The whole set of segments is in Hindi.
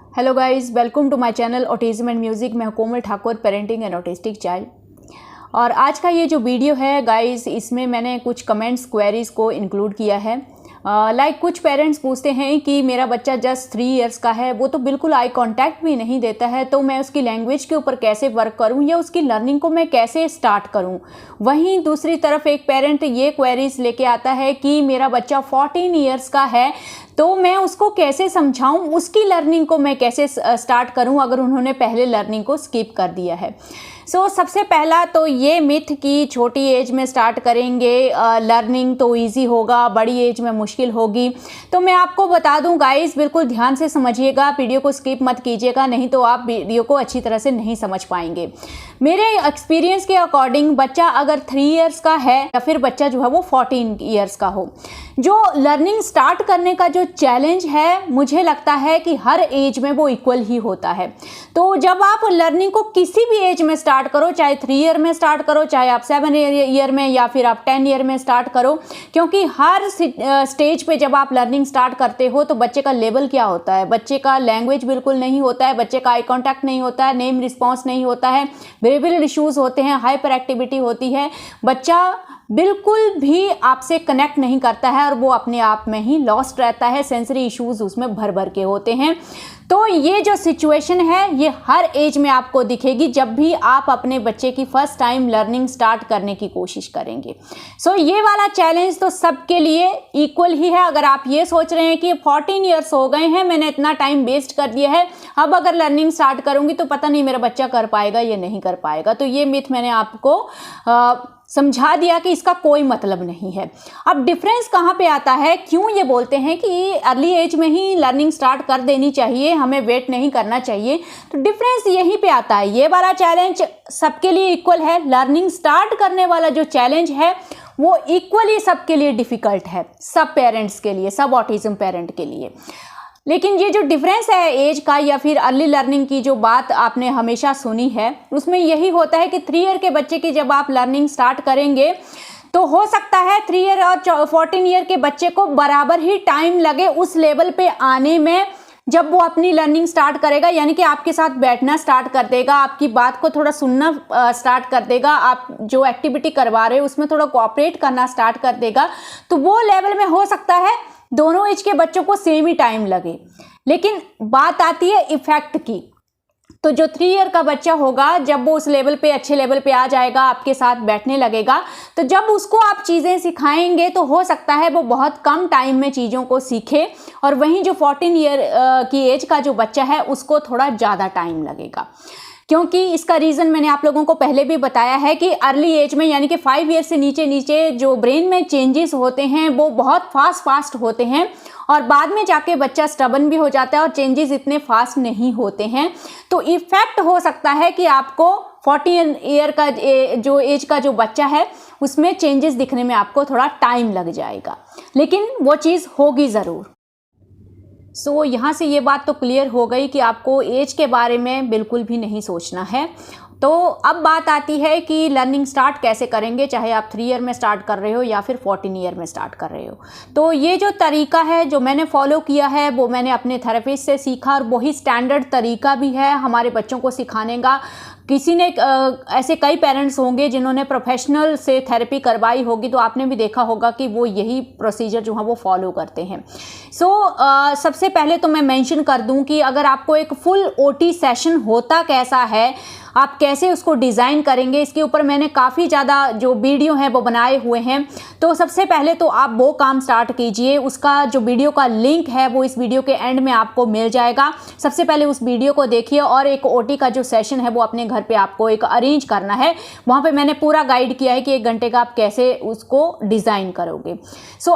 Hello guys, welcome to my channel autism and music. मैं Komal Thakur, parenting and autistic child. और आज का ये जो वीडियो है गाइस, इसमें मैंने कुछ कमेंट्स क्वेरीज़ को इंक्लूड किया है। कुछ पेरेंट्स पूछते हैं कि मेरा बच्चा जस्ट 3 इयर्स का है, वो तो बिल्कुल आई कांटेक्ट भी नहीं देता है, तो मैं उसकी लैंग्वेज के ऊपर कैसे वर्क करूं या उसकी लर्निंग को मैं कैसे स्टार्ट करूं। वहीं दूसरी तरफ एक पेरेंट ये क्वेरीज लेके आता है कि मेरा बच्चा 14 इयर्स का है, तो मैं उसको कैसे समझाऊं, उसकी लर्निंग को मैं कैसे स्टार्ट करूं अगर उन्होंने पहले लर्निंग को स्किप कर दिया है। सबसे पहला तो ये मिथ कि छोटी एज में स्टार्ट करेंगे लर्निंग तो इजी होगा, बड़ी एज में मुश्किल होगी। तो मैं आपको बता दूं गाइस, बिल्कुल ध्यान से समझिएगा, वीडियो को स्किप मत कीजिएगा, नहीं तो आप वीडियो को अच्छी तरह से नहीं समझ पाएंगे। मेरे एक्सपीरियंस के अकॉर्डिंग बच्चा अगर 3 इयर्स का है या फिर बच्चा जो है वो 14 इयर्स का हो, जो लर्निंग स्टार्ट करने का जो चैलेंज है, मुझे लगता है कि हर एज में वो इक्वल ही होता है। तो जब आप लर्निंग को किसी भी एज में स्टार्ट करो, चाहे 3 ईयर में स्टार्ट करो, चाहे आप 7 ईयर में या फिर आप 10 ईयर में स्टार्ट करो, क्योंकि हर स्टेज पे जब आप लर्निंग स्टार्ट करते हो तो बच्चे का लेवल क्या होता है, बच्चे का लैंग्वेज बिल्कुल नहीं होता है, बच्चे का आई कॉन्टैक्ट नहीं होता है, नेम रिस्पॉन्स नहीं होता है, बिहेवियरल इश्यूज होते हैं, हाइपर एक्टिविटी होती है, बच्चा बिल्कुल भी आपसे कनेक्ट नहीं करता है और वो अपने आप में ही लॉस्ट रहता है, सेंसरी इश्यूज उसमें भर भर के होते हैं। तो ये जो सिचुएशन है ये हर एज में आपको दिखेगी जब भी आप अपने बच्चे की फर्स्ट टाइम लर्निंग स्टार्ट करने की कोशिश करेंगे। ये वाला चैलेंज तो सबके लिए इक्वल ही है। अगर आप ये सोच रहे हैं कि 14 इयर्स हो गए हैं, मैंने इतना टाइम वेस्ट कर दिया है, अब अगर लर्निंग स्टार्ट करूंगी तो पता नहीं मेरा बच्चा कर पाएगा या नहीं कर पाएगा, तो ये मिथ मैंने आपको समझा दिया कि इसका कोई मतलब नहीं है। अब डिफरेंस कहाँ पे आता है, क्यों ये बोलते हैं कि अर्ली एज में ही लर्निंग स्टार्ट कर देनी चाहिए, हमें वेट नहीं करना चाहिए, तो डिफरेंस यहीं पे आता है। ये वाला चैलेंज सबके लिए इक्वल है, लर्निंग स्टार्ट करने वाला जो चैलेंज है वो इक्वली सबके लिए डिफिकल्ट है, सब पेरेंट्स के लिए, सब ऑटिज्म पेरेंट के लिए। लेकिन ये जो डिफरेंस है एज का या फिर अर्ली लर्निंग की जो बात आपने हमेशा सुनी है, उसमें यही होता है कि 3 ईयर के बच्चे की जब आप लर्निंग स्टार्ट करेंगे तो हो सकता है 3 ईयर और 14 ईयर के बच्चे को बराबर ही टाइम लगे उस लेवल पे आने में जब वो अपनी लर्निंग स्टार्ट करेगा, यानी कि आपके साथ बैठना स्टार्ट कर देगा, आपकी बात को थोड़ा सुनना स्टार्ट कर देगा, आप जो एक्टिविटी करवा रहे हो उसमें थोड़ा कोऑपरेट करना स्टार्ट कर देगा, तो वो लेवल में हो सकता है दोनों एज के बच्चों को सेम ही टाइम लगे। लेकिन बात आती है इफेक्ट की, तो जो 3 ईयर का बच्चा होगा जब वो उस लेवल पे, अच्छे लेवल पे आ जाएगा, आपके साथ बैठने लगेगा, तो जब उसको आप चीज़ें सिखाएंगे तो हो सकता है वो बहुत कम टाइम में चीज़ों को सीखे, और वहीं जो 14 ईयर की एज का जो बच्चा है उसको थोड़ा ज़्यादा टाइम लगेगा। क्योंकि इसका रीज़न मैंने आप लोगों को पहले भी बताया है कि अर्ली एज में, यानी कि 5 ईयर से नीचे जो ब्रेन में चेंजेस होते हैं वो बहुत फास्ट होते हैं, और बाद में जाके बच्चा स्टबन भी हो जाता है और चेंजेस इतने फास्ट नहीं होते हैं। तो इफेक्ट हो सकता है कि आपको 14 ईयर का जो एज का जो बच्चा है उसमें चेंजेस दिखने में आपको थोड़ा टाइम लग जाएगा, लेकिन वो चीज़ होगी ज़रूर। यहाँ से ये बात तो क्लियर हो गई कि आपको एज के बारे में बिल्कुल भी नहीं सोचना है। तो अब बात आती है कि लर्निंग स्टार्ट कैसे करेंगे, चाहे आप 3 ईयर में स्टार्ट कर रहे हो या फिर 14 ईयर में स्टार्ट कर रहे हो। तो ये जो तरीका है जो मैंने फॉलो किया है वो मैंने अपने थेरेपिस्ट से सीखा, और वही स्टैंडर्ड तरीका भी है हमारे बच्चों को सिखाने का। किसी ने ऐसे कई पेरेंट्स होंगे जिन्होंने प्रोफेशनल से थेरेपी करवाई होगी, तो आपने भी देखा होगा कि वो यही प्रोसीजर जो है वो फॉलो करते हैं। सबसे पहले तो मैं मेंशन कर दूं कि अगर आपको एक फुल ओटी सेशन होता कैसा है, आप कैसे उसको डिज़ाइन करेंगे, इसके ऊपर मैंने काफ़ी ज़्यादा जो वीडियो हैं वो बनाए हुए हैं। तो सबसे पहले तो आप वो काम स्टार्ट कीजिए, उसका जो वीडियो का लिंक है वो इस वीडियो के एंड में आपको मिल जाएगा। सबसे पहले उस वीडियो को देखिए, और एक ओटी का जो सेशन है वो अपने घर पे आपको एक अरेंज करना है। वहाँ पे मैंने पूरा गाइड किया है कि 1 घंटे का आप कैसे उसको डिज़ाइन करोगे।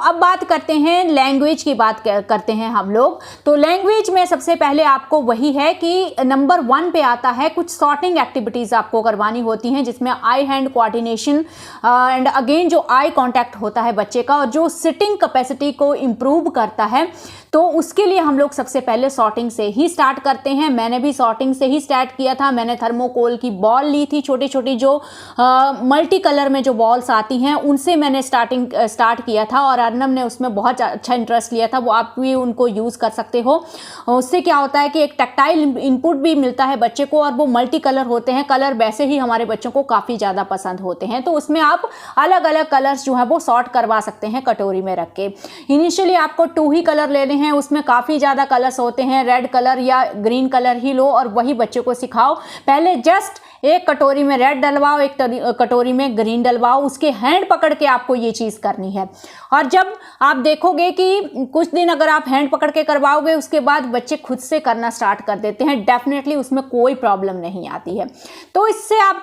अब बात करते हैं लैंग्वेज की, बात करते हैं हम लोग। तो लैंग्वेज में सबसे पहले आपको वही है कि नंबर 1 पे आता है कुछ सॉर्टिंग एक्टिविटीज़ आपको करवानी होती हैं, जिसमें आई हैंड कोऑर्डिनेशन एंड अगेन जो आई कांटेक्ट होता है बच्चे का, और जो सिटिंग कैपेसिटी को इम्प्रूव करता है। तो उसके लिए हम लोग सबसे पहले सॉर्टिंग से ही स्टार्ट करते हैं। मैंने भी सॉर्टिंग से ही स्टार्ट किया था। मैंने थर्मोकोल की बॉल ली थी, छोटी छोटी जो मल्टी कलर में जो बॉल्स आती हैं, उनसे मैंने स्टार्ट किया था और अर्नब ने उसमें बहुत अच्छा इंटरेस्ट लिया था। वो आप भी उनको यूज़ कर सकते हो। उससे क्या होता है कि एक टैक्टाइल इनपुट भी मिलता है बच्चे को, और वो मल्टी कलर होते हैं। कलर वैसे ही हमारे बच्चों को काफ़ी ज़्यादा पसंद होते हैं, तो उसमें आप अलग अलग कलर्स जो है वो सॉर्ट करवा सकते हैं कटोरी में रख के। इनिशियली आपको 2 ही कलर लेने हैं, उसमें काफ़ी ज़्यादा कलर्स होते हैं। रेड कलर या ग्रीन कलर ही लो और वही बच्चे को सिखाओ। पहले जस्ट एक कटोरी में रेड डलवाओ, एक कटोरी में ग्रीन डलवाओ। उसके हैंड पकड़ के आपको ये चीज़ करनी है। और जब आप देखोगे कि कुछ दिन अगर आप हैंड पकड़ के करवाओगे, उसके बाद बच्चे खुद से करना स्टार्ट कर देते हैं। डेफिनेटली उसमें कोई प्रॉब्लम नहीं आती है। तो इससे आप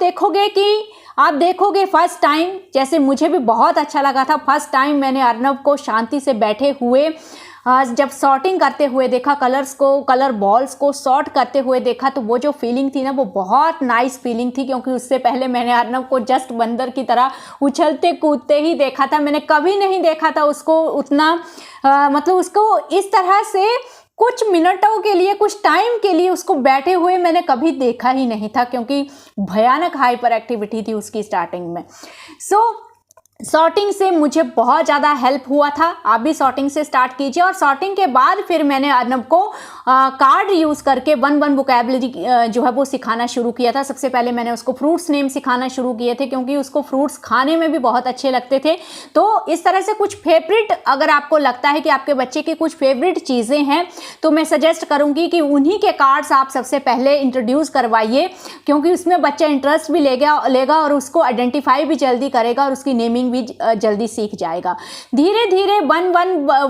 देखोगे फर्स्ट टाइम, जैसे मुझे भी बहुत अच्छा लगा था, फर्स्ट टाइम मैंने अर्नब को शांति से बैठे हुए जब सॉर्टिंग करते हुए देखा, कलर बॉल्स को सॉर्ट करते हुए देखा, तो वो जो फीलिंग थी ना, वो बहुत नाइस फीलिंग थी। क्योंकि उससे पहले मैंने अर्नब को जस्ट बंदर की तरह उछलते कूदते ही देखा था। मैंने कभी नहीं देखा था उसको उतना मतलब उसको इस तरह से कुछ मिनटों के लिए, कुछ टाइम के लिए उसको बैठे हुए मैंने कभी देखा ही नहीं था, क्योंकि भयानक हाइपर एक्टिविटी थी उसकी स्टार्टिंग में। सॉर्टिंग से मुझे बहुत ज़्यादा हेल्प हुआ था। आप भी सॉर्टिंग से स्टार्ट कीजिए। और सॉर्टिंग के बाद फिर मैंने अर्नब को कार्ड यूज़ करके वन वोकैबुलरी जो है वो सिखाना शुरू किया था। सबसे पहले मैंने उसको फ्रूट्स नेम सिखाना शुरू किए थे, क्योंकि उसको फ्रूट्स खाने में भी बहुत अच्छे लगते थे। तो इस तरह से कुछ फेवरेट, अगर आपको लगता है कि आपके बच्चे की कुछ फेवरेट चीज़ें हैं, तो मैं सजेस्ट करूँगी कि उन्हीं के कार्ड्स आप सबसे पहले इंट्रोड्यूस करवाइए, क्योंकि उसमें बच्चा इंटरेस्ट भी लेगा और उसको आइडेंटिफाई भी जल्दी करेगा और उसकी नेमिंग भी जल्दी सीख जाएगा। धीरे धीरे वन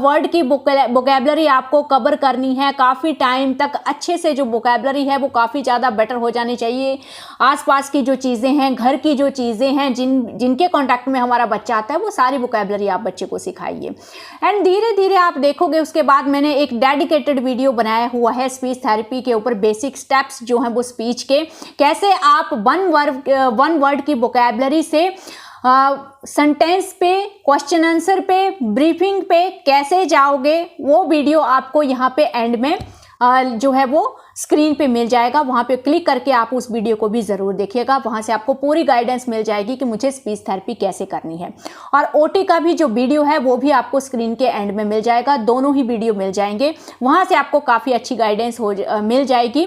वर्ड की वोकैबुलरी आपको कवर करनी है। काफ़ी टाइम तक अच्छे से जो वोकैबुलरी है वो काफ़ी ज़्यादा बेटर हो जानी चाहिए। आसपास की जो चीज़ें हैं, घर की जो चीज़ें हैं, जिनके कांटेक्ट में हमारा बच्चा आता है, वो सारी वोकैबुलरी आप बच्चे को सिखाइए। एंड धीरे धीरे आप देखोगे, उसके बाद मैंने एक डेडिकेटेड वीडियो बनाया हुआ है स्पीच थेरेपी के ऊपर। बेसिक स्टेप्स जो हैं वो स्पीच के, कैसे आप वन वर्ड की वोकैबुलरी से सेंटेंस पे, क्वेश्चन आंसर पे, ब्रीफिंग पे कैसे जाओगे, वो वीडियो आपको यहाँ पे एंड में जो है वो स्क्रीन पे मिल जाएगा। वहाँ पे क्लिक करके आप उस वीडियो को भी ज़रूर देखिएगा। वहाँ से आपको पूरी गाइडेंस मिल जाएगी कि मुझे स्पीच थेरेपी कैसे करनी है। और ओटी का भी जो वीडियो है वो भी आपको स्क्रीन के एंड में मिल जाएगा। दोनों ही वीडियो मिल जाएंगे, वहाँ से आपको काफ़ी अच्छी गाइडेंस मिल जाएगी।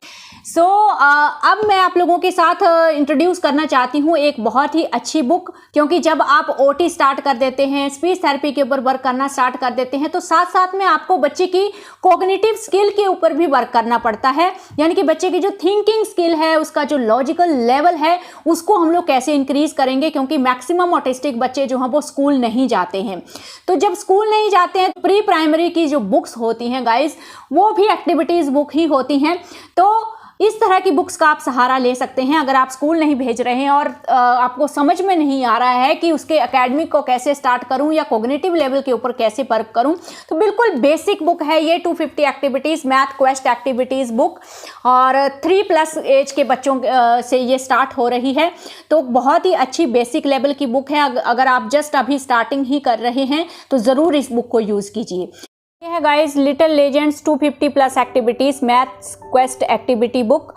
अब मैं आप लोगों के साथ इंट्रोड्यूस करना चाहती हूँ एक बहुत ही अच्छी बुक, क्योंकि जब आप ओटी स्टार्ट कर देते हैं, स्पीच थेरेपी के ऊपर वर्क करना स्टार्ट कर देते हैं, तो साथ साथ में आपको बच्चे की कॉग्निटिव स्किल के ऊपर भी वर्क करना पड़ता है। यानी कि बच्चे की जो थिंकिंग स्किल है, उसका जो लॉजिकल लेवल है, उसको हम लोग कैसे इंक्रीज करेंगे, क्योंकि मैक्सिमम ऑटिस्टिक बच्चे जो हैं वो स्कूल नहीं जाते हैं। तो जब स्कूल नहीं जाते हैं, प्री प्राइमरी की जो बुक्स होती हैं गाइज, वो भी एक्टिविटीज़ बुक ही होती हैं। तो इस तरह की बुक्स का आप सहारा ले सकते हैं। अगर आप स्कूल नहीं भेज रहे हैं और आपको समझ में नहीं आ रहा है कि उसके एकेडमिक को कैसे स्टार्ट करूं या कॉग्निटिव लेवल के ऊपर कैसे वर्क करूं, तो बिल्कुल बेसिक बुक है ये 250 activities math quest activities book, और 3+ एज के बच्चों से ये स्टार्ट हो रही है। तो बहुत ही अच्छी बेसिक लेवल की बुक है। अगर आप जस्ट अभी स्टार्टिंग ही कर रहे हैं तो ज़रूर इस बुक को यूज़ कीजिए। ये है guys little legends 250+ activities maths quest activity book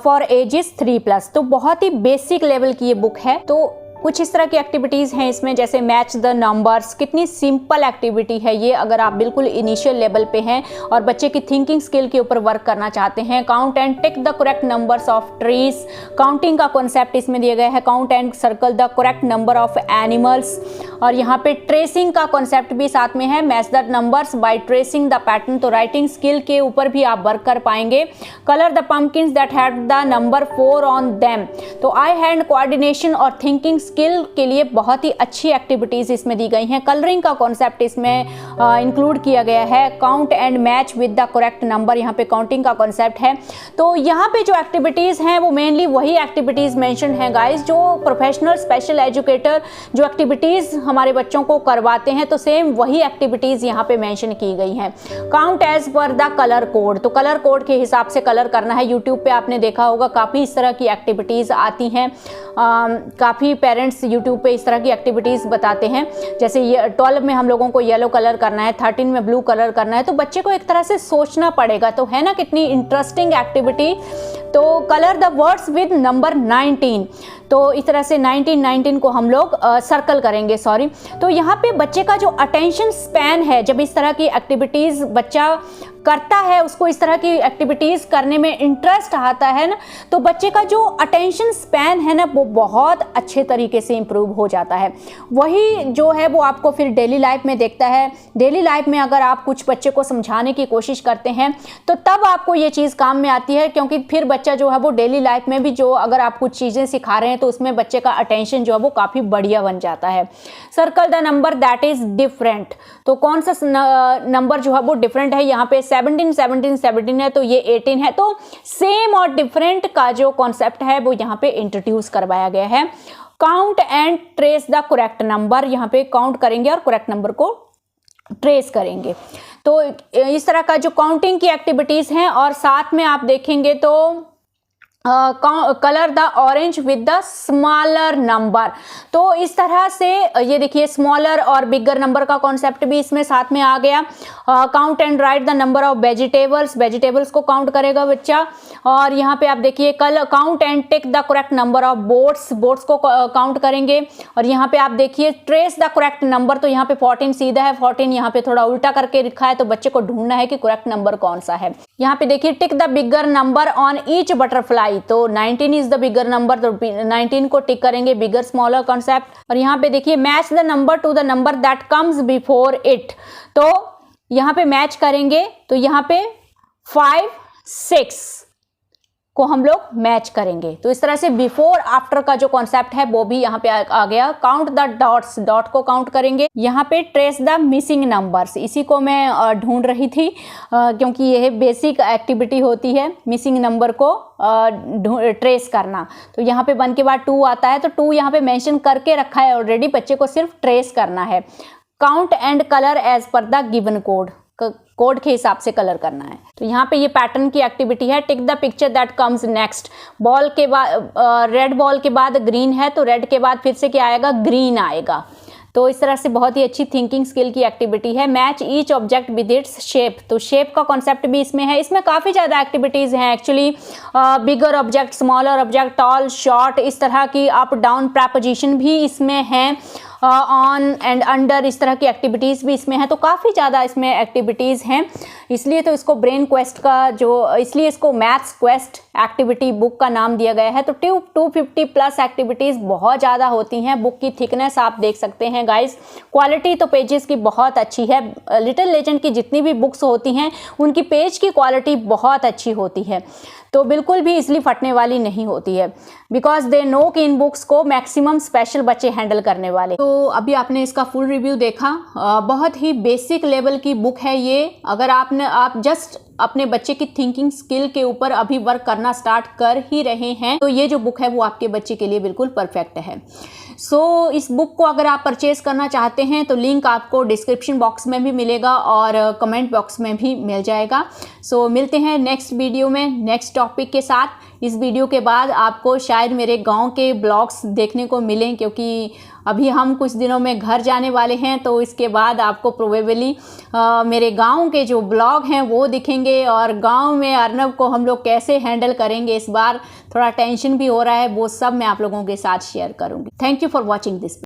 for ages 3+। तो बहुत ही बेसिक लेवल की ये बुक है। तो कुछ इस तरह की एक्टिविटीज़ हैं इसमें, जैसे मैच द नंबर्स। कितनी सिंपल एक्टिविटी है ये, अगर आप बिल्कुल इनिशियल लेवल पे हैं और बच्चे की थिंकिंग स्किल के ऊपर वर्क करना चाहते हैं। Count and tick the correct numbers of trees, counting का कॉन्सेप्ट इसमें दिया गया है। Count and circle the correct number of animals, और यहाँ पे ट्रेसिंग का कॉन्सेप्ट भी साथ में है। Match the numbers by tracing the pattern, तो राइटिंग स्किल के ऊपर भी आप वर्क कर पाएंगे। Colour the pumpkins that have the number 4 on them, तो आई हैंड कोऑर्डिनेशन और थिंकिंग स्किल के लिए बहुत ही अच्छी एक्टिविटीज़ इसमें दी गई हैं। कलरिंग का कॉन्सेप्ट इसमें इंक्लूड किया गया है। Count and match with the correct number, यहाँ पे काउंटिंग का कॉन्सेप्ट है। तो यहाँ पे जो एक्टिविटीज़ हैं वो मेनली वही एक्टिविटीज़ मेंशन हैं गाइस, जो प्रोफेशनल स्पेशल एजुकेटर जो एक्टिविटीज़ हमारे बच्चों को करवाते हैं, तो सेम वही एक्टिविटीज़ यहाँ पे मेंशन की गई हैं। Count as per the colour code, तो कलर कोड के हिसाब से कलर करना है। यूट्यूब पे आपने देखा होगा काफ़ी इस तरह की एक्टिविटीज़ आती हैं। काफ़ी पेरेंट्स पेरेंट्स यूट्यूब पे इस तरह की एक्टिविटीज़ बताते हैं, जैसे ये 12 में हम लोगों को येलो कलर करना है, 13 में ब्लू कलर करना है, तो बच्चे को एक तरह से सोचना पड़ेगा। तो है ना कितनी इंटरेस्टिंग एक्टिविटी। तो colour the words with number 19, तो इस तरह से 19 को हम लोग सर्कल करेंगे, सॉरी। तो यहाँ पे बच्चे का जो अटेंशन स्पैन है, जब इस तरह की एक्टिविटीज़ बच्चा करता है, उसको इस तरह की एक्टिविटीज़ करने में इंटरेस्ट आता है ना, तो बच्चे का जो अटेंशन स्पैन है ना वो बहुत अच्छे तरीके से इम्प्रूव हो जाता है। वही जो है वो आपको फिर डेली लाइफ में देखता है। डेली लाइफ में अगर आप कुछ बच्चे को समझाने की कोशिश करते हैं तो तब आपको ये चीज़ काम में आती है, क्योंकि फिर बच्चा जो है वो डेली लाइफ में भी जो अगर आप कुछ चीज़ें सिखा रहे हैं तो उसमें बच्चे का अटेंशन जो है वो काफ़ी बढ़िया बन जाता है। Circle the number that is different, तो कौन सा नंबर जो है वो डिफरेंट है। यहाँ पे 17 है, तो ये 18 है। तो सेम और डिफरेंट का जो कॉन्सेप्ट है वो यहाँ पे इंट्रोड्यूस करवाया गया है। Count and trace the correct number, यहाँ पे काउंट करेंगे और करेक्ट नंबर को ट्रेस करेंगे। तो इस तरह का जो काउंटिंग की एक्टिविटीज़ हैं, और साथ में आप देखेंगे तो colour the orange with the smaller number. तो इस तरह से ये देखिए स्मॉलर और बिगर नंबर का कॉन्सेप्ट भी इसमें साथ में आ गया। Count and right the number of vegetables को काउंट करेगा बच्चा। और यहाँ पे आप देखिए count and tick the correct number of boats को काउंट करेंगे। और यहाँ पे आप देखिए ट्रेस द करेक्ट नंबर, तो यहाँ पे 14 सीधा है, 14 यहाँ पे थोड़ा उल्टा करके लिखा है, तो बच्चे को ढूंढना है कि करेक्ट नंबर कौन सा है। यहाँ पे देखिए tick the bigger number on each butterfly, तो 19 इज द बिगर नंबर, तो 19 को टिक करेंगे, बिगर स्मॉलर कॉन्सेप्ट। और यहाँ पे देखिए match the number two the number that comes before it, तो यहाँ पे मैच करेंगे, तो यहाँ पे 5, 6 को हम लोग मैच करेंगे। तो इस तरह से बिफोर आफ्टर का जो कॉन्सेप्ट है वो भी यहाँ पे आ गया। काउंट द डॉट को काउंट करेंगे। यहाँ पे ट्रेस द मिसिंग नंबर्स, इसी को मैं ढूंढ रही थी क्योंकि यह बेसिक एक्टिविटी होती है मिसिंग नंबर को ट्रेस करना। तो यहाँ पे 1 के बाद 2 आता है, तो 2 यहाँ पे मेंशन करके रखा है ऑलरेडी, बच्चे को सिर्फ ट्रेस करना है। Count and colour as per the given code के हिसाब से कलर करना है। तो यहाँ पे ये पैटर्न की एक्टिविटी है। Tick the picture that comes next, ball के बाद रेड बॉल के बाद ग्रीन है, तो रेड के बाद फिर से क्या आएगा, ग्रीन आएगा। तो इस तरह से बहुत ही अच्छी थिंकिंग स्किल की एक्टिविटी है। Match each object with its shape, तो शेप का कॉन्सेप्ट भी इसमें है। इसमें काफ़ी ज़्यादा एक्टिविटीज़ हैं actually, bigger object, smaller object, tall, short, इस तरह की अप डाउन प्रेपोजिशन भी इसमें हैं, ऑन एंड अंडर, इस तरह की एक्टिविटीज़ भी इसमें है। तो काफ़ी ज़्यादा इसमें एक्टिविटीज़ हैं, इसलिए तो इसको ब्रेन क्वेस्ट का इसलिए इसको मैथ्स क्वेस्ट एक्टिविटी बुक का नाम दिया गया है। तो 250 प्लस एक्टिविटीज़ बहुत ज़्यादा होती हैं। बुक की थिकनेस आप देख सकते हैं गाइस, क्वालिटी तो पेजेस की बहुत अच्छी है। लिटिल लेजेंड की जितनी भी बुक्स होती हैं उनकी पेज की क्वालिटी बहुत अच्छी होती है, तो बिल्कुल भी इसलिए फटने वाली नहीं होती है, बिकॉज दे नो कि इन बुक्स को मैक्सिमम स्पेशल बच्चे हैंडल करने वाले। तो अभी आपने इसका फुल रिव्यू देखा, बहुत ही बेसिक लेवल की बुक है ये। अगर आप जस्ट अपने बच्चे की थिंकिंग स्किल के ऊपर अभी वर्क करना स्टार्ट कर ही रहे हैं तो ये जो बुक है वो आपके बच्चे के लिए बिल्कुल परफेक्ट है। सो इस बुक को अगर आप परचेज करना चाहते हैं तो लिंक आपको डिस्क्रिप्शन बॉक्स में भी मिलेगा और कमेंट बॉक्स में भी मिल जाएगा। सो मिलते हैं नेक्स्ट वीडियो में नेक्स्ट टॉपिक के साथ। इस वीडियो के बाद आपको शायद मेरे गांव के ब्लॉग्स देखने को मिलें, क्योंकि अभी हम कुछ दिनों में घर जाने वाले हैं, तो इसके बाद आपको प्रोबेबली मेरे गांव के जो ब्लॉग हैं वो दिखेंगे और गांव में अर्नब को हम लोग कैसे हैंडल करेंगे, इस बार थोड़ा टेंशन भी हो रहा है, वो सब मैं आप लोगों के साथ शेयर करूंगी। Thank you for watching this.